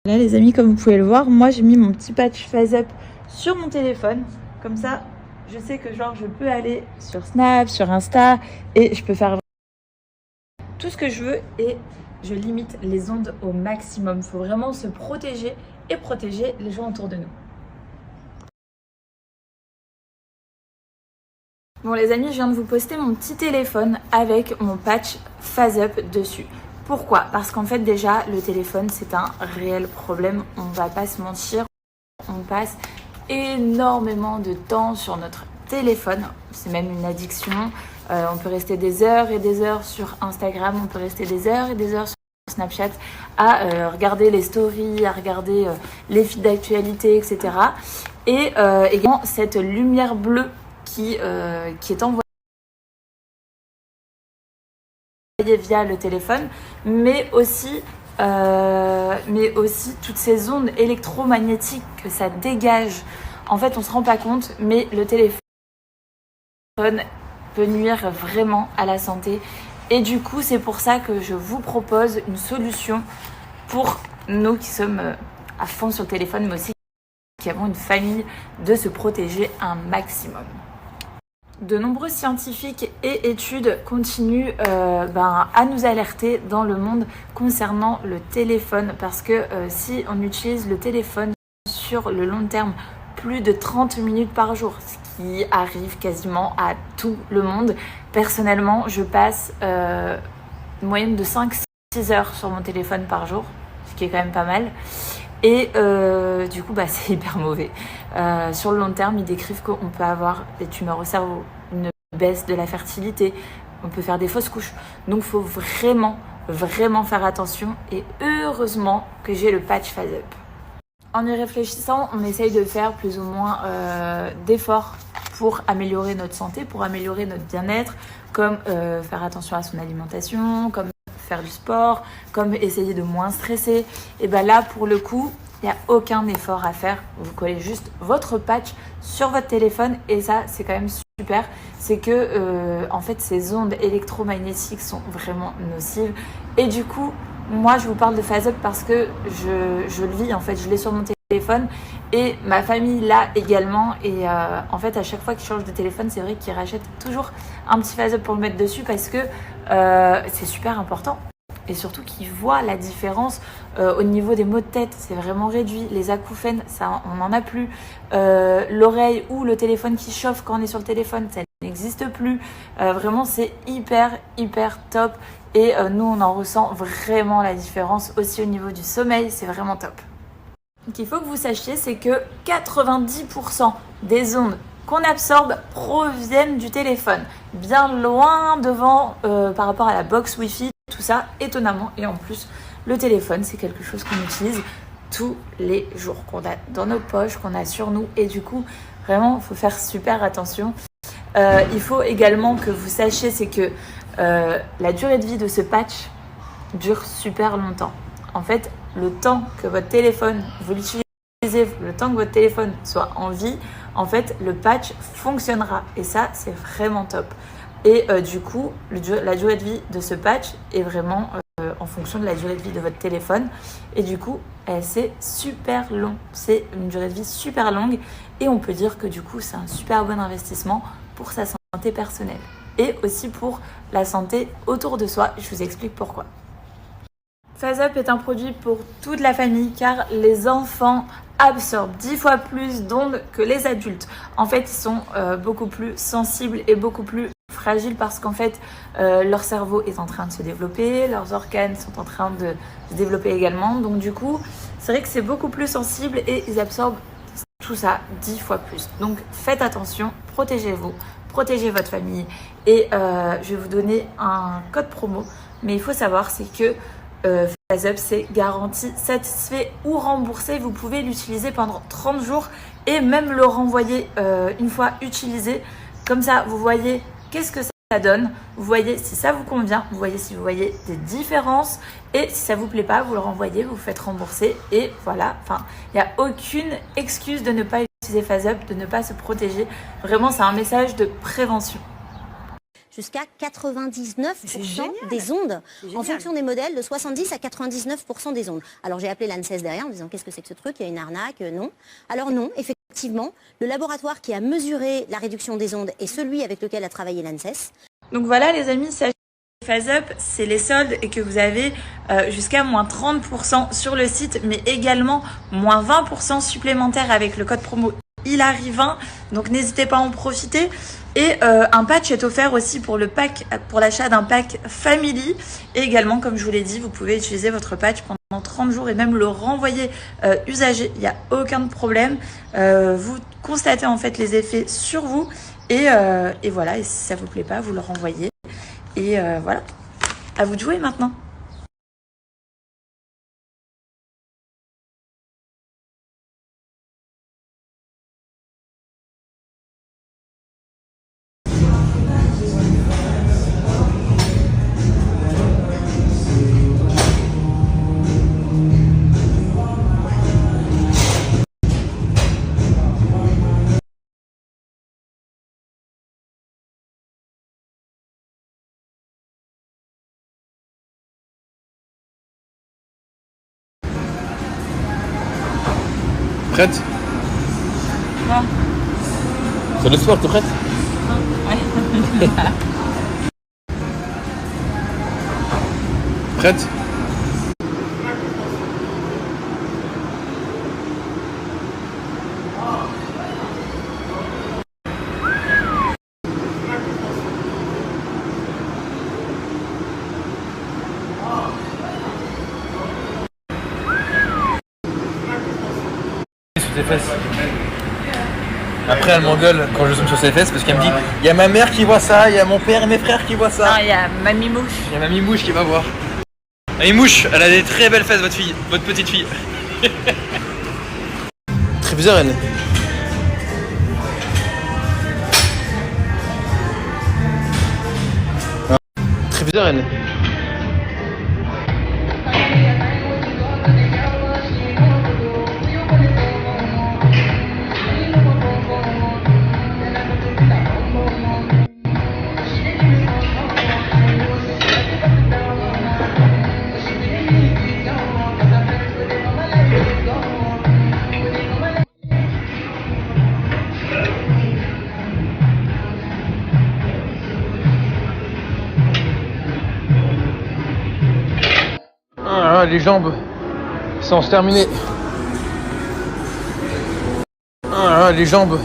Là les amis, comme vous pouvez le voir, moi j'ai mis mon petit patch Phase Up sur mon téléphone. Comme ça, je sais que genre je peux aller sur Snap, sur Insta et je peux faire tout ce que je veux et je limite les ondes au maximum. Il faut vraiment se protéger et protéger les gens autour de nous. Bon les amis, je viens de vous poster mon petit téléphone avec mon patch Phase Up dessus. Pourquoi? Parce qu'en fait déjà le téléphone c'est un réel problème, on va pas se mentir, on passe énormément de temps sur notre téléphone, c'est même une addiction, on peut rester des heures et des heures sur Instagram, on peut rester des heures et des heures sur Snapchat à regarder les stories, à regarder les feeds d'actualité, etc. Et également cette lumière bleue qui est envoyée via le téléphone, mais aussi toutes ces ondes électromagnétiques que ça dégage. En fait, on se rend pas compte, mais le téléphone peut nuire vraiment à la santé. Et du coup, c'est pour ça que je vous propose une solution pour nous qui sommes à fond sur le téléphone, mais aussi qui avons une famille, de se protéger un maximum. De nombreux scientifiques et études continuent à nous alerter dans le monde concernant le téléphone parce que si on utilise le téléphone sur le long terme plus de 30 minutes par jour, ce qui arrive quasiment à tout le monde, personnellement je passe une moyenne de 5-6 heures sur mon téléphone par jour, ce qui est quand même pas mal. Et du coup, c'est hyper mauvais. Sur le long terme, ils décrivent qu'on peut avoir des tumeurs au cerveau, une baisse de la fertilité, on peut faire des fausses couches. Donc, il faut vraiment, vraiment faire attention. Et heureusement que j'ai le patch Phase Up. En y réfléchissant, on essaye de faire plus ou moins d'efforts pour améliorer notre santé, pour améliorer notre bien-être, comme faire attention à son alimentation, comme faire du sport, comme essayer de moins stresser. Et là, pour le coup, il n'y a aucun effort à faire. Vous collez juste votre patch sur votre téléphone et ça, c'est quand même super. C'est que, en fait, ces ondes électromagnétiques sont vraiment nocives. Et du coup, moi, je vous parle de Phase Up parce que je le vis. En fait, je l'ai sur mon téléphone et ma famille l'a également. Et en fait, à chaque fois qu'ils changent de téléphone, c'est vrai qu'ils rachètent toujours un petit Phase Up pour le mettre dessus parce que c'est super important. Et surtout qu'ils voient la différence au niveau des maux de tête, c'est vraiment réduit. Les acouphènes, ça, on n'en a plus. L'oreille ou le téléphone qui chauffe quand on est sur le téléphone, ça n'existe plus. Vraiment, c'est hyper, hyper top. Et nous, on en ressent vraiment la différence aussi au niveau du sommeil, c'est vraiment top. Donc, il faut que vous sachiez, c'est que 90% des ondes qu'on absorbe proviennent du téléphone, bien loin devant par rapport à la box Wi-Fi, tout ça, étonnamment. Et en plus, le téléphone, c'est quelque chose qu'on utilise tous les jours, qu'on a dans nos poches, qu'on a sur nous. Et du coup, vraiment, il faut faire super attention. Il faut également que vous sachiez, c'est que la durée de vie de ce patch dure super longtemps. En fait, le temps que votre téléphone, vous l'utilisez, le temps que votre téléphone soit en vie, en fait, le patch fonctionnera. Et ça, c'est vraiment top. Et du coup, la durée de vie de ce patch est vraiment en fonction de la durée de vie de votre téléphone. Et du coup, c'est super long. C'est une durée de vie super longue. Et on peut dire que du coup, c'est un super bon investissement pour sa santé personnelle. Et aussi pour la santé autour de soi. Je vous explique pourquoi. Phase Up est un produit pour toute la famille car les enfants absorbent 10 fois plus d'ondes que les adultes. En fait, ils sont beaucoup plus sensibles et beaucoup plus fragiles parce qu'en fait, leur cerveau est en train de se développer, leurs organes sont en train de se développer également. Donc du coup, c'est vrai que c'est beaucoup plus sensible et ils absorbent tout ça 10 fois plus. Donc faites attention, protégez-vous, protégez votre famille. Et je vais vous donner un code promo. Mais il faut savoir, c'est que Phase Up, c'est garanti satisfait ou remboursé. Vous pouvez l'utiliser pendant 30 jours et même le renvoyer une fois utilisé. Comme ça, vous voyez qu'est-ce que ça donne. Vous voyez si ça vous convient. Vous voyez si vous voyez des différences. Et si ça vous plaît pas, vous le renvoyez, vous faites rembourser. Et voilà, il n'y a aucune excuse de ne pas utiliser Phase Up, de ne pas se protéger. Vraiment, c'est un message de prévention. jusqu'à 99% des ondes, en fonction des modèles, de 70 à 99% des ondes. Alors j'ai appelé l'ANSES derrière en disant qu'est-ce que c'est que ce truc, il y a une arnaque, non. Alors non, effectivement, le laboratoire qui a mesuré la réduction des ondes est celui avec lequel a travaillé l'ANSES. Donc voilà les amis, sachez que Phase Up, c'est les soldes et que vous avez jusqu'à moins 30% sur le site, mais également moins 20% supplémentaires avec le code promo Hilary20. Donc n'hésitez pas à en profiter. Et un patch est offert aussi pour le pack, pour l'achat d'un pack Family. Et également, comme je vous l'ai dit, vous pouvez utiliser votre patch pendant 30 jours et même le renvoyer usagé. Il n'y a aucun problème. Vous constatez en fait les effets sur vous. Et voilà, et si ça vous plaît pas, vous le renvoyez. Et voilà, à vous de jouer maintenant. Prête? Quoi? C'est le soir, t'es prête? Ouais. Prête? Sur tes fesses. Après elle m'engueule quand je zoome sur ses fesses parce qu'elle me dit il y a ma mère qui voit ça, il y a mon père et mes frères qui voient ça. Non, il y a Mamie Mouche. Il y a Mamie Mouche qui va voir. Mamie Mouche, elle a des très belles fesses votre fille, votre petite fille. Très bizarre elle. Très bizarre elle. Ah, les jambes, c'est terminé. Ah, les jambes.